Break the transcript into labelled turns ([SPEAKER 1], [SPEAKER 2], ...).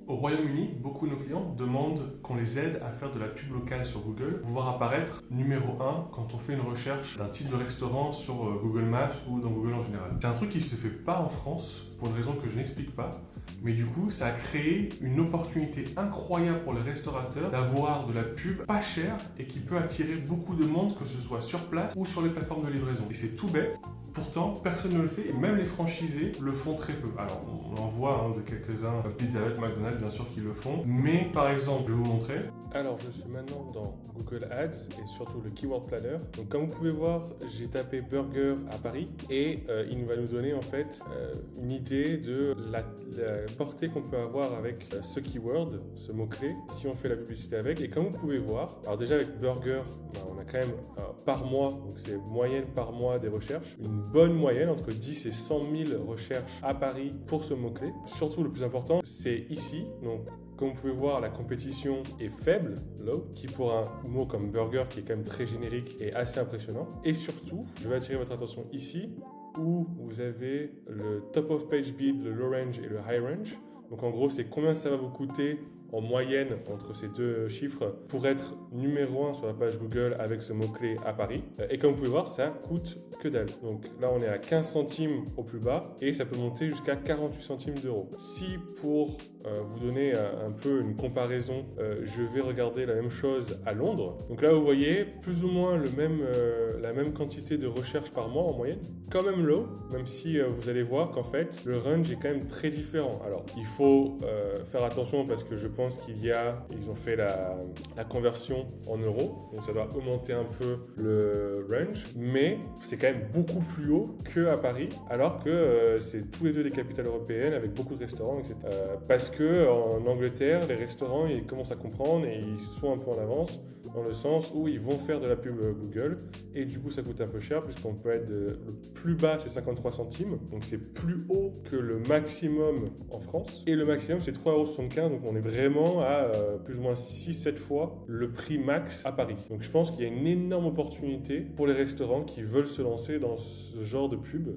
[SPEAKER 1] Au Royaume-Uni, beaucoup de nos clients demandent qu'on les aide à faire de la pub locale sur Google pour pouvoir apparaître numéro un quand on fait une recherche d'un type de restaurant sur Google Maps ou dans Google en général. C'est un truc qui ne se fait pas en France pour une raison que je n'explique pas, mais du coup, ça a créé une opportunité incroyable pour les restaurateurs d'avoir de la pub pas chère et qui peut attirer beaucoup de monde, que ce soit sur place ou sur les plateformes de livraison. Et c'est tout bête. Pourtant, personne ne le fait et même les franchisés le font très peu. Alors, on en voit de quelques-uns, Pizza Hut, McDonald's, bien sûr qu'ils le font. Mais par exemple, je vais vous montrer. Alors, je suis maintenant dans Google Ads et surtout le Keyword Planner. Donc, comme vous pouvez voir, j'ai tapé burger à Paris et il va nous donner en fait une idée de la portée qu'on peut avoir avec ce keyword, ce mot-clé, si on fait la publicité avec. Et comme vous pouvez voir, alors déjà avec burger, on a quand même par mois, donc c'est moyenne par mois des recherches, une bonne moyenne entre 10 et 100 000 recherches à Paris pour ce mot-clé. Surtout le plus important, c'est ici. Donc comme vous pouvez voir, la compétition est faible, low, qui pour un mot comme burger qui est quand même très générique est assez impressionnant. Et surtout, je vais attirer votre attention ici, où vous avez le top of page bid, le low range et le high range. Donc en gros, c'est combien ça va vous coûter en moyenne entre ces deux chiffres pour être numéro 1 sur la page Google avec ce mot-clé à Paris. Et comme vous pouvez voir, ça coûte que dalle. Donc là, on est à 15 centimes au plus bas et ça peut monter jusqu'à 48 centimes d'euros. Si pour vous donner un peu une comparaison, je vais regarder la même chose à Londres. Donc là, vous voyez plus ou moins la même quantité de recherches par mois en moyenne. Quand même low, même si vous allez voir qu'en fait, le range est quand même très différent. Alors, il faut faire attention parce que je pense ils ont fait la conversion en euros, donc ça doit augmenter un peu le range, mais c'est quand même beaucoup plus haut qu'à Paris, alors que c'est tous les deux des capitales européennes avec beaucoup de restaurants, etc. Parce que en Angleterre, les restaurants, ils commencent à comprendre et ils sont un peu en avance, dans le sens où ils vont faire de la pub Google, et du coup ça coûte un peu cher, puisqu'on peut être le plus bas, c'est 53 centimes, donc c'est plus haut que le maximum en France, et le maximum c'est 3,75 €, donc on est vraiment à plus ou moins 6-7 fois le prix max à Paris. Donc je pense qu'il y a une énorme opportunité pour les restaurants qui veulent se lancer dans ce genre de pub.